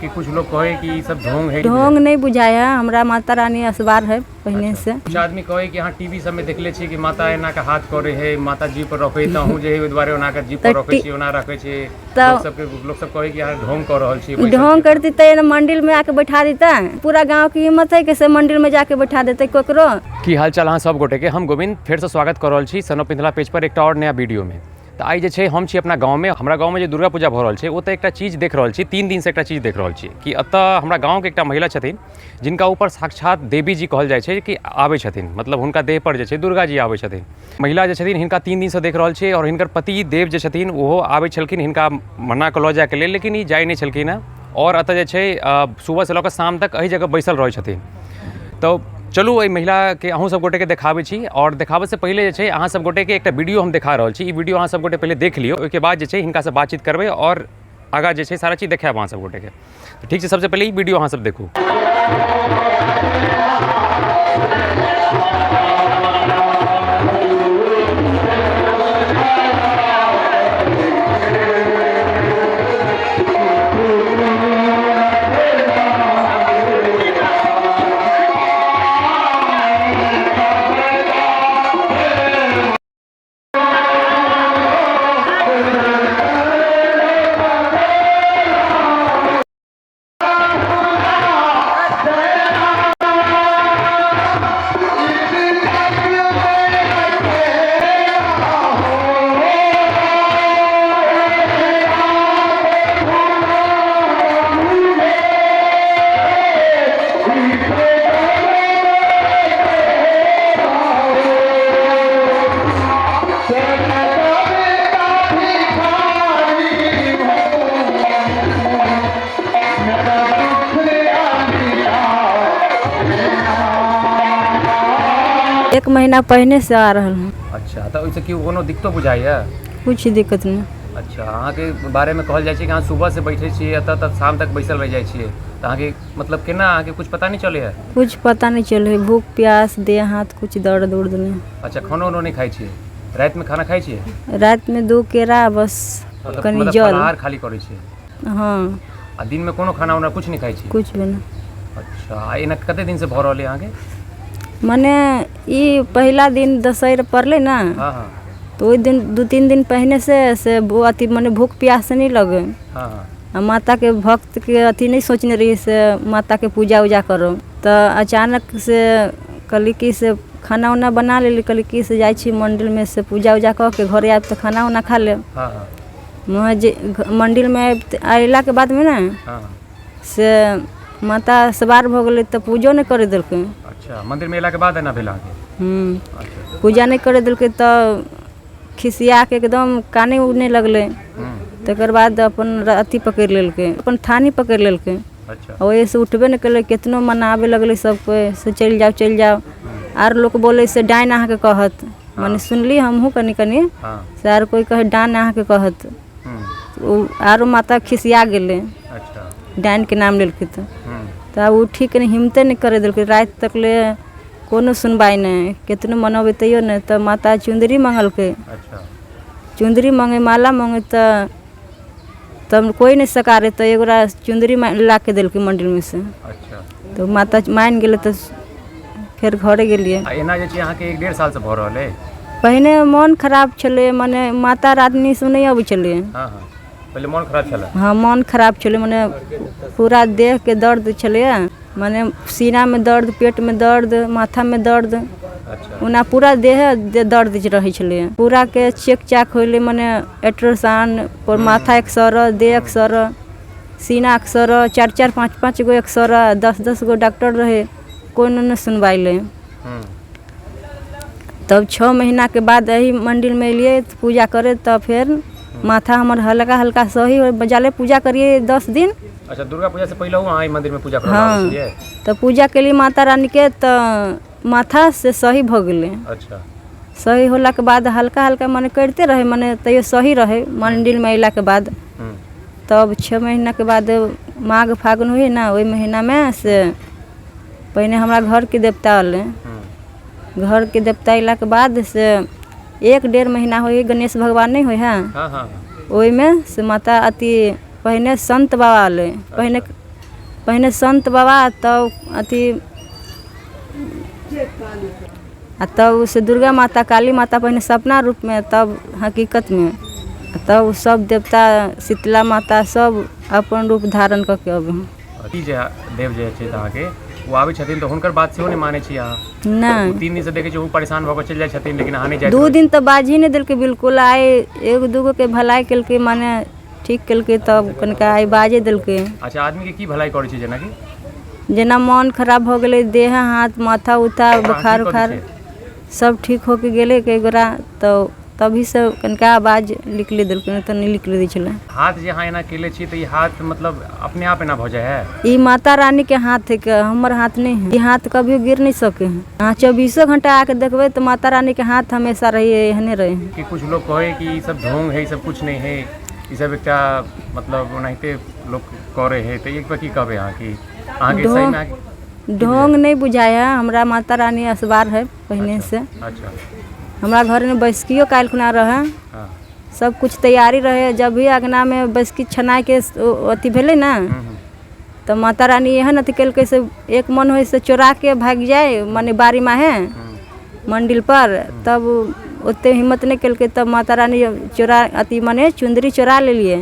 कि कुछ लोग कहे कि ई सब ढोंग है। ढोंग नहीं बुझाया, हमरा माता रानी असबार है पहले से। कुछ आदमी कहे कि हाँ टीवी सब में देखले छी कि माता एना का हाथ करे है, माता जी पर रखे त हूं जे है द्वारे ओना का जी पर रखे छी, ओना रखे छी। लोग सब कहे कि यार ढोंग कर रहल छी। ढोंग करती त मंदिर में आके बैठा देता। पूरा गांव की हिम्मत है कैसे मंदिर में जाके बैठा देते कोकरो। की हाल चाल अहाँ सब गोटे के हम गोविंद फेर से स्वागत कर रहल छी सन ऑफ मिथिला पेज पर एक और नया वीडियो में। तो आई जे हम छी अपना गाँव में, हमरा गाँव में जो दुर्गा पूजा भ रहल छै ओतऽ एकटा चीज देख रहल छी, 3 दिन से एकटा चीज देख रहल छी कि एतऽ हमरा गाँव के एकटा महिला छथिन जिनका ऊपर साक्षात देवी जी कहल जाइ छै कि आबै छथिन, मतलब हुनका देह पर जे छै दुर्गा जी आबै छथिन। महिला जे छथिन हिनका 3 दिन से देख रहल छी और हिनकर पति देव जे छथिन ओहो आबै छलखिन हिनका मना के लऽ जाए के लेल, लेकिन ई जाइ नहि छलखिन हँ और एतऽ जे छै सुबह से लऽ कऽ शाम तक एही जगह बैसल रहै छथिन। तो चलू एहि महिला के अहूँ सब गोटे के देखाबै छी और देखाबै से पहले जे छै अहाँ सब गोटे के एकटा वीडियो हम देखा रहल छी। ई वीडियो अहाँ सब गोटे पहले देख लियो, ओहिके बाद जे छै हिनका से बातचीत करबै और आगाँ जे छै सारा चीज देखायब अहाँ सब गोटे के। तो ठीक छै, सबसे पहले ई वीडियो अहाँ सब देखू। एक महीना पहले से आ रहा हूँ। अच्छा, तो ओइसे की कोनो दिक्कत बुझाइए? कुछ दिक्कत नहीं। अच्छा, अहाँ के बारे में कहल जाइ छै कि अहाँ सुबह से बैठे छियै एतऽ तक शाम तक बैसल रह जाइ छियै, तो अहाँ के मतलब केना अहाँ के कुछ पता नहीं चले है? कुछ पता नहीं चले, भूख प्यास देह हाथ कुछ दर्द उर्द नहीं। अच्छा, खाना उनो नहीं खाई छियै? रात में खाना खाई छियै? रात में 2 केरा बस, कनी मतलब जल। फलाहार खाली करे छियै? हाँ। आ दिन में कोनो खाना उना कुछ नहीं खाई छियै? कुछ भी नहीं। अच्छा, एना कते दिन से भ रहल है अहाँ के? मने ई पहला दिन दशहरा पड़ले ना। हाँ हाँ। तो वही दिन 2-3 दिन पहले से अति मने भूख प्यास नहीं लगे। हाँ हाँ। माता के भक्त के अति नहीं सोचने रही से माता के पूजा उजा करो, तो अचानक से कली की से खाना उना बना ले, कली की से जाई छी मंदिर में से पूजा उजा कर के घरे आब तो खाना उना खा ले। हाँ हाँ। मंदिर में आइला के बाद में ना हाँ से माता सवार भ गेलै तो पूजो नहीं करे देलकै। अच्छा, मंदिर में एला के बाद एना भेल अहाँ के? अच्छा। पूजा नहीं करे देलकै तो खिसिया के एकदम काने उड़ने लगले। तकर बाद अपन अथी पकड़ लेलकै, अपन थानी पकड़ लेलकै। अच्छा। वही से उठबे नहीं कले, कितनो मनावे लगले सबको से चल जाओ। आर लोग बोले से डाइन अहाँ के कहत। माने सुनली हमहू कनी से आर कोई कहे डाइन अहाँ के कहत। आरो माता खिसिया गेले। अच्छा। डाइन के नाम लेलकै तो वो ठीक नहीं, हिम्मते नहीं करे देलकै। रात तक ले कोनो सुनवाई नहीं, कितनो मनोबे तैयो नहीं। तो माता चुंदरी मांगलकै। अच्छा। चुंदरी मांगे, माला मांगे तब कोई नहीं सकारे, तो एगोरा चुंदरी ला के दिलकै मंदिर में से। अच्छा। तो माता मान गेले तो फिर घरे गेलिए। एना जे छै अहाँ के 1-1.5 साल से भ रहल है? पहले मन खराब छले, माने माता रानी से नहीं आबै छले। हाँ हाँ, पहले मन खराब छला? हाँ, मन खराब छले, माने पूरा देह के दर्द छले, माने सीना में दर्द, पेट में दर्द, माथा में दर्द। अच्छा। उना पूरा देह दर्द रहे छले। पूरा के चेक चाक होले, माने अल्ट्रासाउंड पर माथा एक्सरे, देह एक्सरे, सीना एक्सरे, 4-4, 5-5 गो एक्सरे, 10-10 गो डॉक्टर रहे, कोई ने सुनवाई ले। तब 6 महीना के बाद यही मंदिर में लिए पूजा करे, तब फिर माथा हमार हल्का हल्का सही हो बजाले। पूजा करिए 10 दिन। अच्छा, दुर्गा पूजा से पहले वहाँ मंदिर में पूजा करल? हाँ, तो पूजा के लिए माता रानी के, तो माथा से सही भ गेले। अच्छा। सही होला के बाद हल्का हल्का माने करते रहे, माने तैयो सही रहे मंदिर में अला के बाद। तब 6 महीना के बाद माघ फागुन हुई ना, वही महीना में से पहले हमारा घर के देवता आले। घर के देवता अला के बाद से 1-1.5 महीना हो, गणेश भगवान नहीं हो है, वही में से माता अति पहले संत बाबा आले। पहले पहले संत बाबा तब अथी तब उसे दुर्गा माता काली माता पहले सपना रूप में तब हकीकत में तब सब देवता शीतला माता सब अपन रूप धारण करके अब ई जे देव जे छै अहाँके वो आबै छथिन तऽ हुनकर बात सेहो नहि मानै छी अहाँ? नहीं 3 दिन से देखे छी वो परेशान भऽ कऽ चलि जाइ छथिन लेकिन अहाँ नहीं जाइ 2 दिन तो बाजी नहीं दिल के बिल्कुल आए एगो दूगो के भलाई कल के माने ठीक कल के तब कनका आई बाजे दिल के। अच्छा आदमी के की भलाई करै छी जेना कि जेना मन खराब हो गए देह हाथ माथा उथा बुखार उखार सब ठीक होके गेले के गोरा तो तभी से कनका आवाज निकले दिल के तो नहीं निकले दै छले। हाथ जे अहाँ एना केले छी तऽ ई हाथ मतलब अपने आप एना भऽ जाए है? ई माता रानी के हाथ है के हमर हाथ नहीं है। ई हाथ कभी गिर नहीं सके हैं। हाँ 24 घंटा आके देखबे तो माता रानी के हाथ हमेशा रही एहने रहे हैं। कि कुछ लोग कहे कि ई सब ढोंग है, ई सब कुछ नहीं है, ई सब एकटा मतलब ओनाहिते लोग करे है, तो एक पर की कहबे अहाँ कि अहाँ के सही में ढोंग नहीं बुझाया हमरा माता रानी असबार है पहले से। अच्छा हमरा घर में बैसकियो काल खुना रहे हाँ सब कुछ तैयारी रहे। जब भी अगना में बैसकी छनाए के अथी भेले ना तो माता रानी एहन अथी कल के से एक मन हो से चोरा के भाग जाए माने बारी में है मंदिर पर तब उतने हिम्मत नहीं कल के तब माता रानी चोरा अथी माने चुंदरी चोरा ले लिए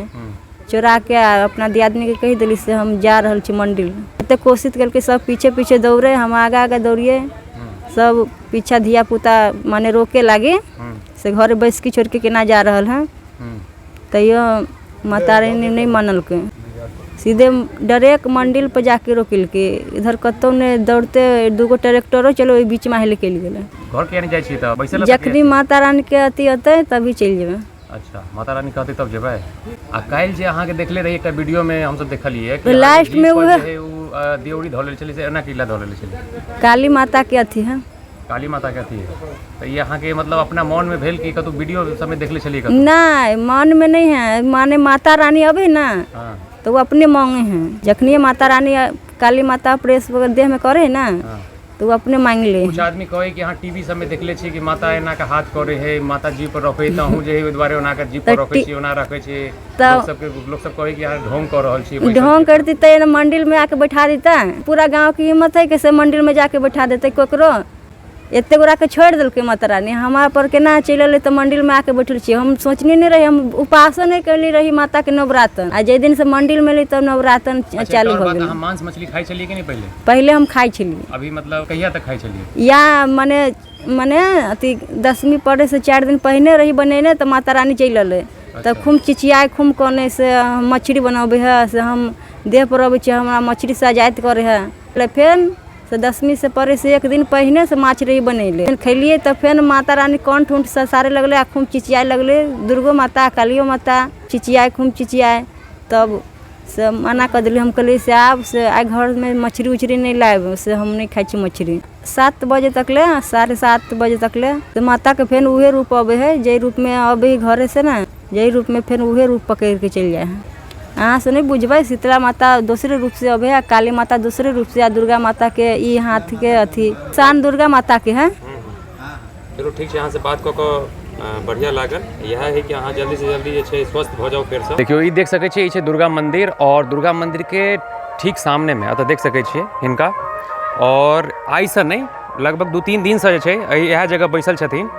चोरा के अपना दियादनी के कही दिली से हम जा रहल छी मंदिर। तो कोशिश करके सब पीछे पीछे दौड़े हम आगे आगे दौड़िए सब पीछा धिया पुता माने रोके लागे से घर बैस के छोड़ के केना जा रहल हैं तैयो माता रानी नहीं मानल के सीधे डायरेक्ट मंदिर पर जाके रोकिल के इधर कतौ ने दौड़ते 2 ट्रैक्टरो चलो बीच में हेले के लिए घर के नहीं जाइ छी त बैसल जखनी माता रानी के अथी होते तभी चल जेबे। अच्छा माता रानी कहते तब जेबै। आ काल्हि जे अहाँ के देखले रही एकटा वीडियो में हम सब देखलिए कि लास्ट में वो देवरी धोले चली से एना किला धोले चली काली माता के अथी है। काली माता के अथी है तो ये अहाँ के मतलब अपना मन में भेल कि कतौ वीडियो सब में देखले चली नहीं मन में नहीं है माने माता रानी अबे ना हां तो वो अपने मांगे हैं जखनी माता रानी काली माता प्रेस वगैरह देह में करे ना तो वो अपने मांग ले। कुछ आदमी कहे कि हाँ टीवी सब में देखले छी कि माता एना के हाथ करे है माता जी पर रखे त हूं जे द्वारे ओना के जी पर रखे छी ओना रखे छी लोग सब कहे कि यार ढोंग कर रहल छी ढोंग करती तो मंदिर में आके बैठा देता पूरा गांव की हिम्मत है कि से मंदिर में जाके बैठा देते कोकरो एते गोरा के छोड़ दिल के माता रानी हमारा पर केना चल तो मंदिर में आके बैठल छी। हम सोचने नहीं रही हम उपासना नहीं करली रही माता के नवरातन आ जे दिन से मंदिर में ली तब नवरातन चालू हो गई। हम मांस मछली खाई चलिए कि नहीं पहले हम खाई छली अभी मतलब कहिया तक खाई चलिए या माने माने अथी 10वीं पढ़े से 4 दिन पहले रही बनेने तो माता रानी चल अले तब खूब चिचियाए खूब कोने से मछली बनाबे है से हम देह पर अबै छी हमरा मछली सजाइत करे है फिर से 10वीं से पढ़े से 1 दिन पहले से माछ रही बनैले खैलिए तब फिर माता रानी कंठ उंठ सारे लगले आ खूब चिचियाए लगले दुर्गो माता कालियो माता चिचियाए खूब चिचियाए तब से मना कर दिली। हम कहली से आब से आइ घर में मछली उछली नहीं लाएब से हम नहीं खाई छी मछली 7 बजे तक ले 7:30 बजे तक ले तो माता के फिर उहे रूप अबे है जे रूप में अबे घरे से ना जे रूप में फिर उहे रूप पकड़ के चल जाए है। अहाँ से नहीं बुझबे शीतला माता दूसरे रूप से अबे है काली माता दूसरे रूप से दुर्गा माता के ई हाथ के अथी शान दुर्गा माता के है। चलो ठीक है अहाँ से बात कऽ बढ़िया लागल यह है कि अहाँ जल्दी से जल्दी जे छै स्वस्थ भऽ जाओ फेर से। देखियो ई देख सकै छियै ई छै दुर्गा मंदिर और दुर्गा मंदिर के ठीक सामने में अतः देख सकै छियै हिनका और आई से नहीं लगभग 2-3 दिन से जे छै यह जगह बैसल छथिन।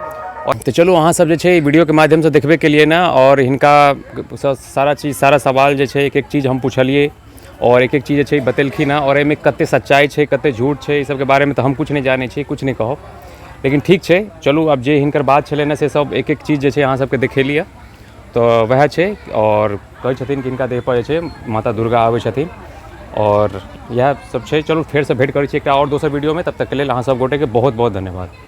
और तो चलो अहाँ सब जे छै वीडियो के माध्यम से देखबे के लिए ना और हिनका सारा चीज सारा सवाल जे छै एक चीज हम पूछलिए और एक चीज जे छै बतेलखिन और एहिमे कते सच्चाई छै कते झूठ छै ई सब के बारे में तो हम कुछ नहीं जाने छी कुछ नहीं कहब लेकिन ठीक छै चलू अब जे हिनकर बात छलै ना से सब एक चीज जे छै अहाँ सबके देखेलिए तो वह छै और कहै छथिन कि हिनका देह पर जे छै माता दुर्गा आबै छथिन और यह सब छै। चलू फेर से भेंट करै छी एकटा और दोसर वीडियो में तब तक के लेल अहाँ सब गोटे के बहुत बहुत धन्यवाद।